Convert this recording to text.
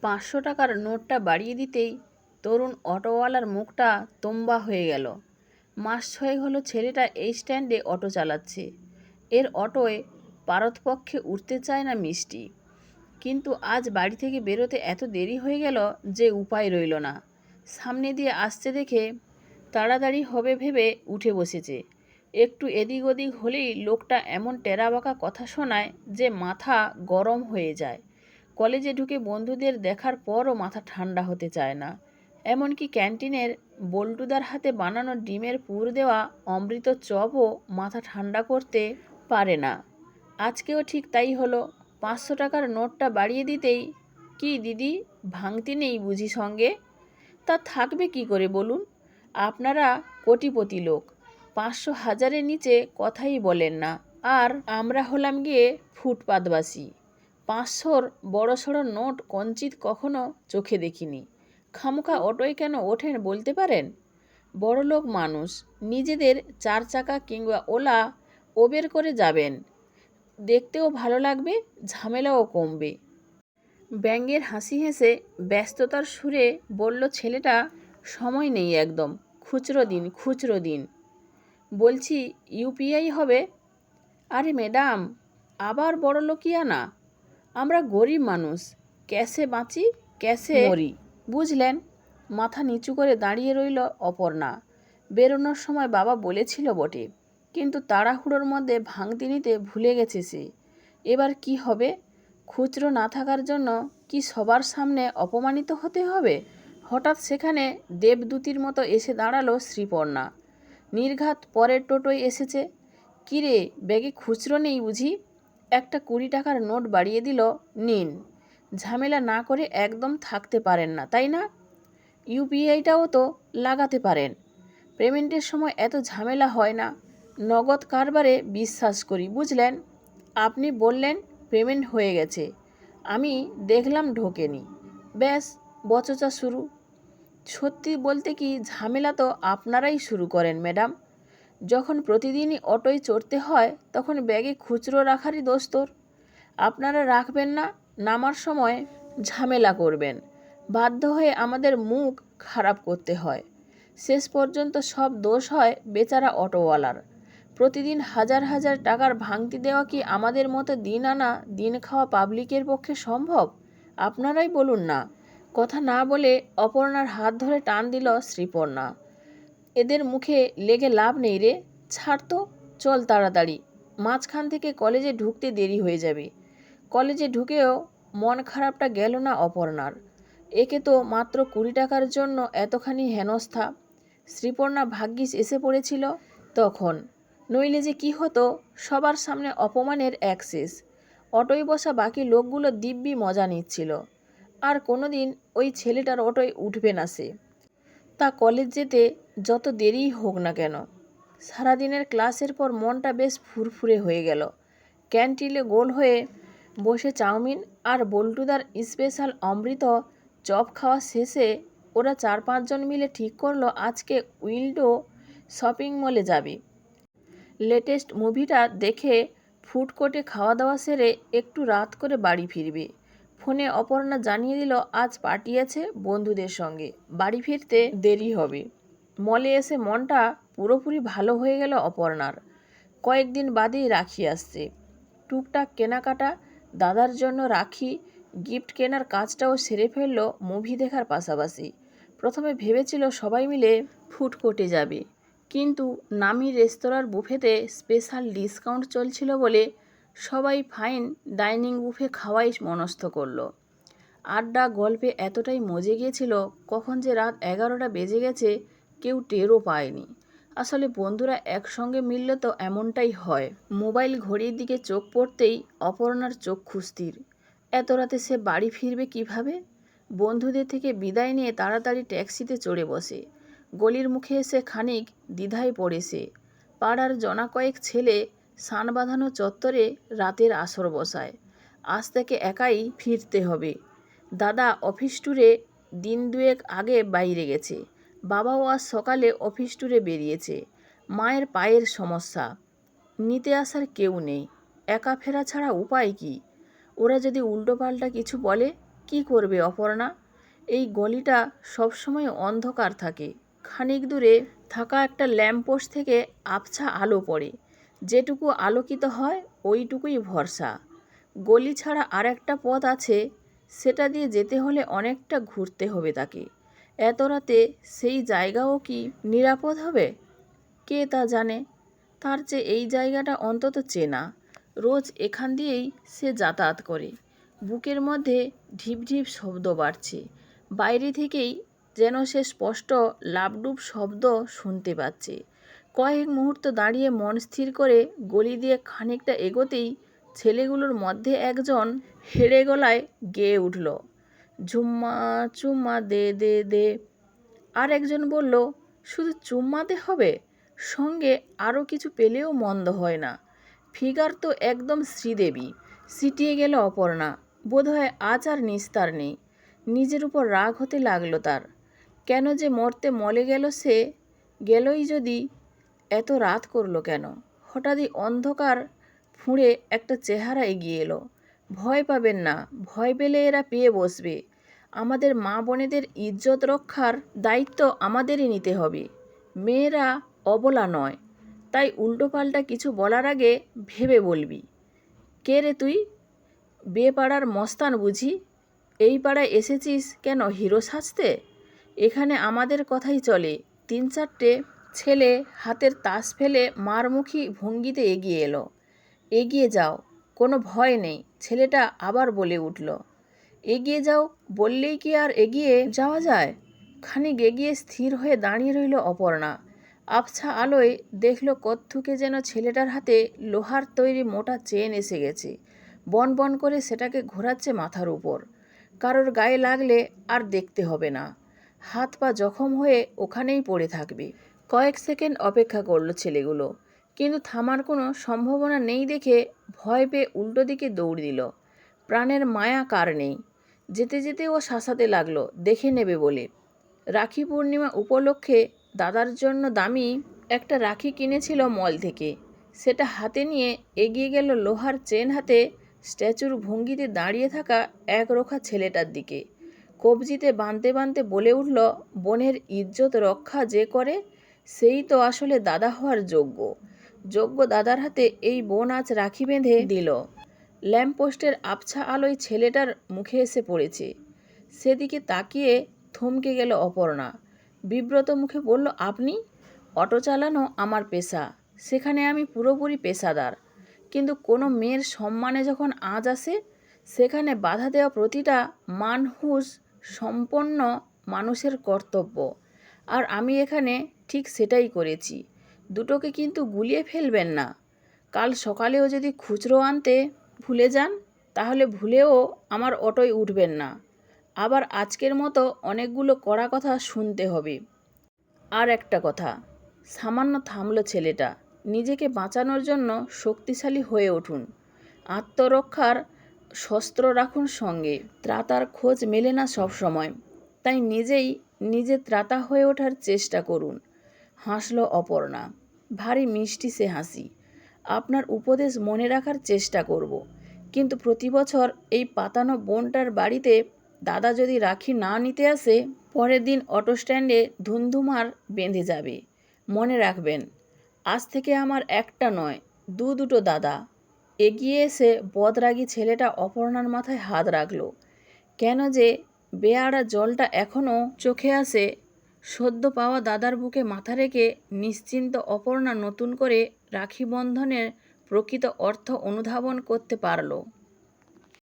500 টাকার নোটটা বাড়িয়ে দিতেই তরুণ অটোওয়ালার মুখটা তোম্বা হয়ে গেল। মাস 6 হলো ছেলেটা এই স্ট্যান্ডে অটো চালাচ্ছে। এর অটোয় পারতপক্ষে উঠতে চায় না মিষ্টি, কিন্তু আজ বাড়ি থেকে বেরোতে এত দেরি হয়ে গেল যে উপায় রইল না। সামনে দিয়ে আসছে দেখে তাড়াতাড়ি হবে ভেবে উঠে বসেছে। একটু এদিক ওদিক হলেই লোকটা এমন টেরাবাঁকা কথা শোনায় যে মাথা গরম হয়ে যায়। কলেজে ঢুকে বন্ধুদের দেখার পরও মাথা ঠান্ডা হতে চায় না। এমনকি ক্যান্টিনের বল্টুদার হাতে বানানো ডিমের পুর দেওয়া অমৃত চপও মাথা ঠান্ডা করতে পারে না। আজকেও ঠিক তাই হলো। 500 টাকার নোটটা বাড়িয়ে দিতেই, কি দিদি, ভাঙতি নেই বুঝি সঙ্গে? তা থাকবে কি করে বলুন? আপনারা কোটিপতি লোক, 500 হাজারের নিচে কথাই বলেন না। আর আমরা হলাম গিয়ে ফুটপাতবাসী। 500-র বড়সড় নোট কঞ্চিত কখনো চোখে দেখিনি। খামোখা অটোয় কেন ওঠেন বলতে পারেন? বড়লোক মানুষ, নিজেদের 4 চাকা কিংবা ওলা ওবের করে যাবেন। দেখতেও ভালো লাগবে, ঝামেলাও কমবে। ব্যঙ্গের হাসি হেসে ব্যস্ততার সুরে বলল ছেলেটা। সময় নেই একদম, খুচরো দিন, খুচরো দিন। বলছি ইউপিআই হবে? আরে ম্যাডাম, আবার বড়লোকিয়া না। আমরা গরিব মানুষ, ক্যাশে বাঁচি, ক্যাশে মরি, বুঝলেন? মাথা নিচু করে দাঁড়িয়ে রইল অপর্ণা। বেরোনোর সময় বাবা বলেছিল বটে, কিন্তু তাড়াহুড়োর মধ্যে ভাঙতি নিতে ভুলে গেছে সে। এবার কি হবে? খুচরো না থাকার জন্য কি সবার সামনে অপমানিত হতে হবে? হঠাৎ সেখানে দেবদূতির মতো এসে দাঁড়ালো শ্রীপর্ণা। নির্ঘাত পরের টোটোয় এসেছে। কিরে, ব্যাগে খুচরো নেই বুঝি? একটা 20 টাকার নোট বাড়িয়ে দিল। নিন। ঝামেলা না করে একদম থাকতে পারেন না, তাই না? ইউপিআইটাও তো লাগাতে পারেন। পেমেন্টের সময় এত ঝামেলা হয় না। নগদ কারবারে বিশ্বাস করি, বুঝলেন? আপনি বললেন পেমেন্ট হয়ে গেছে, আমি দেখলাম ঢোকেনি, ব্যাস বচসা শুরু। সত্যি বলতে কি, ঝামেলা তো আপনারাই শুরু করেন ম্যাডাম। যখন প্রতিদিনই অটোয় চড়তে হয় তখন ব্যাগে খুচরো রাখারই দোষ তোর। আপনারা রাখবেন না, নামার সময় ঝামেলা করবেন, বাধ্য হয়ে আমাদের মুখ খারাপ করতে হয়। শেষ পর্যন্ত সব দোষ হয় বেচারা অটোওয়ালার। প্রতিদিন হাজার হাজার টাকার ভাঙতি দেওয়া কি আমাদের মতো দিন আনা দিন খাওয়া পাবলিকের পক্ষে সম্ভব? আপনারাই বলুন না। কথা না বলে অপর্ণার হাত ধরে টান দিল শ্রীপর্ণা। এদের মুখে লেগে লাভ নেই রে, ছাড় তো, চল তাড়াতাড়ি। মাঝখান থেকে কলেজে ঢুকতে দেরি হয়ে যাবে। কলেজে ঢুকেও মন খারাপটা গেল না অপর্ণার। একে তো মাত্র 20 টাকার জন্য এতখানি হেনস্থা। শ্রীপর্ণা ভাগ্যিস এসে পড়েছিল তখন, নইলে যে কি হতো, সবার সামনে অপমানের অ্যাক্সেস। অটোয় বসা বাকি লোকগুলো দিব্যি মজা নিচ্ছিল। আর কোনোদিন ওই ছেলেটার অটোয় উঠবে না সে। তা কলেজ যেতে যত দেরিই হোক না কেন। সারাদিনের ক্লাসের পর মনটা বেশ ফুরফুরে হয়ে গেল। ক্যান্টিনে গোল হয়ে বসে চাউমিন আর বল্টুদার স্পেশাল অমৃত চপ খাওয়া শেষে ওরা 4-5 জন মিলে ঠিক করলো আজকে উইন্ডো শপিং মলে যাবে। লেটেস্ট মুভিটা দেখে ফুড কোর্টে খাওয়া দাওয়া সেরে একটু রাত করে বাড়ি ফিরবে। ফোনে অপর্ণা জানিয়ে দিল আজ পার্টি আছে বন্ধুদের সঙ্গে, বাড়ি ফিরতে দেরি হবে। মলে এসে মনটা পুরোপুরি ভালো হয়ে গেল অপর্ণার। কয়েকদিন বাদেই রাখি আসছে। টুকটাক কেনাকাটা, দাদার জন্য রাখি গিফট কেনার কাজটাও সেরে ফেলল মুভি দেখার পাশাপাশি। প্রথমে ভেবেছিল সবাই মিলে ফুড কোর্টে যাবে, কিন্তু নামি রেস্তোরাঁর বুফেতে স্পেশাল ডিসকাউন্ট চলছিল বলে সবাই ফাইন ডাইনিং বুফে খাওয়াই মনস্থ করল। আড্ডা গল্পে এতটাই মজে গিয়েছিল, কখন যে রাত 11টা বেজে গেছে কেউ টেরও পায়নি। আসলে বন্ধুরা একসঙ্গে মিললে তো এমনটাই হয়। মোবাইল ঘড়ির দিকে চোখ পড়তেই অপর্ণার চক্ষু স্থির। এত রাতে সে বাড়ি ফিরবে কিভাবে? বন্ধুদের থেকে বিদায় নিয়ে তাড়াতাড়ি ট্যাক্সিতে চড়ে বসে। গলির মুখে এসে খানিক দ্বিধায় পড়ে সে। পাড়ার জনা কয়েক ছেলে সান বাঁধানো চত্বরে রাতের আসর বসায়। আজ থেকে একাই ফিরতে হবে। দাদা অফিস ট্যুরে দিন দুয়েক আগে বাইরে গেছে। বাবাও আজ সকালে অফিস ট্যুরে বেরিয়েছে। মায়ের পায়ের সমস্যা, নিতে আসার কেউ নেই। একা ফেরা ছাড়া উপায় কি? ওরা যদি উল্টোপাল্টা কিছু বলে? কি করবে অপর্ণা? এই গলিটা সবসময় অন্ধকার থাকে। খানিক দূরে থাকা একটা ল্যাম্পপোস্ট থেকে আবছা আলো পড়ে। যেটুকু আলোকিত হয় ওইটুকুই ভরসা। গলি ছাড়া আর একটা পথ আছে, সেটা দিয়ে যেতে হলে অনেকটা ঘুরতে হবে তাকে। এত রাতে সেই জায়গাও কি নিরাপদ হবে? কে তা জানে। তার চেয়ে এই জায়গাটা অন্তত চেনা। রোজ এখান দিয়েই সে যাতায়াত করে। বুকের মধ্যে ঢিপ ঢিপ শব্দ বাড়ছে। বাইরে থেকেই যেন সে স্পষ্ট লাবডুব শব্দ শুনতে পাচ্ছে। কয়েক মুহূর্ত দাঁড়িয়ে মন স্থির করে গলি দিয়ে খানিকটা এগোতেই ছেলেগুলোর মধ্যে একজন হেড়ে গলায় গেয়ে উঠল, ঝুম্মা চুম্মা দে দে দে। আর একজন বলল, শুধু চুম্মাতে হবে? সঙ্গে আরও কিছু পেলেও মন্দ হয় না। ফিগার তো একদম শ্রীদেবী। সিটিয়ে গেল অপর্ণা। বোধহয় আজ আর নিস্তার নেই। নিজের উপর রাগ হতে লাগলো তার। কেন যে মরতে মলে গেল সে? গেলই যদি, এত রাত করলো কেন? হঠাৎই অন্ধকার ফুঁড়ে একটা চেহারা এগিয়ে এলো। ভয় পাবেন না, ভয় পেলে এরা পেয়ে বসবে। আমাদের মা বোনেদের ইজ্জত রক্ষার দায়িত্ব আমাদেরই নিতে হবে। মেয়েরা অবলা নয়, তাই উল্টোপাল্টা কিছু বলার আগে ভেবে বলবি। কে রে তুই? বেপাড়ার মস্তান বুঝি? এই পাড়ায় এসেছিস কেন হিরো সাজতে? এখানে আমাদের কথাই চলে। 3-4টে ছেলে হাতের তাস ফেলে মারমুখী ভঙ্গিতে এগিয়ে এলো। এগিয়ে যাও, কোনো ভয় নেই, ছেলেটা আবার বলে উঠল। এগিয়ে যাও বললেই কি আর এগিয়ে যাওয়া যায়? খানিক এগিয়ে স্থির হয়ে দাঁড়িয়ে রইল অপর্ণা। আবছা আলোয় দেখল কত্থুকে যেন ছেলেটার হাতে লোহার তৈরি মোটা চেন এসে গেছে। বন বন করে সেটাকে ঘোরাচ্ছে মাথার উপর। কারোর গায়ে লাগলে আর দেখতে হবে না। হাত পা জখম হয়ে ওখানেই পড়ে থাকবে। কয়েক সেকেন্ড অপেক্ষা করলো ছেলেগুলো, কিন্তু থামার কোনো সম্ভাবনা নেই দেখে ভয় পেয়ে উল্টো দিকে দৌড় দিল। প্রাণের মায়া কার নেই। যেতে যেতে ও শাসাতে লাগলো, দেখে নেবে বলে। রাখি পূর্ণিমা উপলক্ষে দাদার জন্য দামি একটা রাখি কিনেছিল মল থেকে। সেটা হাতে নিয়ে এগিয়ে গেল লোহার চেন হাতে স্ট্যাচুর ভঙ্গিতে দাঁড়িয়ে থাকা একরোখা ছেলেটার দিকে। কবজিতে বাঁধতে বাঁধতে বলে উঠল, বোনের ইজ্জত রক্ষা যে করে সেই তো আসলে দাদা হওয়ার যোগ্য। যোগ্য দাদার হাতে এই বোন আজ রাখি বেঁধে দিল। ল্যাম্পপোস্টের আবছা আলোয় ছেলেটার মুখে এসে পড়েছে। সেদিকে তাকিয়ে থমকে গেল অপর্ণা। বিব্রত মুখে বলল, আপনি? অটো চালানো আমার পেশা, সেখানে আমি পুরোপুরি পেশাদার। কিন্তু কোনো মেয়ের সম্মানে যখন আজ আসে, সেখানে বাধা দেওয়া প্রতিটা মানহুস সম্পন্ন মানুষের কর্তব্য। আর আমি এখানে ঠিক সেটাই করেছি। দুটোকে কিন্তু গুলিয়ে ফেলবেন না। কাল সকালেও যদি খুচরো আনতে ভুলে যান, তাহলে ভুলেও আমার অটোয় উঠবেন না। আবার আজকের মতো অনেকগুলো কড়া কথা শুনতে হবে। আর একটা কথা। সামান্য থামল ছেলেটা। নিজেকে বাঁচানোর জন্য শক্তিশালী হয়ে উঠুন। আত্মরক্ষার শস্ত্র রাখুন সঙ্গে। ত্রাতার খোঁজ মেলে না সব সময়, তাই নিজেই নিজে ত্রাতা হয়ে ওঠার চেষ্টা করুন। হাসল অপর্ণা। ভারী মিষ্টি সে হাসি। আপনার উপদেশ মনে রাখার চেষ্টা করব। কিন্তু প্রতি বছর এই পাতানো বোনটার বাড়িতে দাদা যদি রাখি না নিতে আসে, পরের দিন অটো স্ট্যান্ডে ধুমধুমার বেঁধে যাবে। মনে রাখবেন, আজ থেকে আমার একটা নয়, দুটো দাদা। এগিয়ে এসে বদরাগী ছেলেটা অপর্ণার মাথায় হাত রাখল। কেন যে বেয়াড়া জলটা এখনও চোখে আসে। সদ্য পাওয়া দাদার বুকে মাথা রেখে নিশ্চিন্ত অপর্ণা নতুন করে রাখি বন্ধনের প্রকৃত অর্থ অনুধাবন করতে পারল।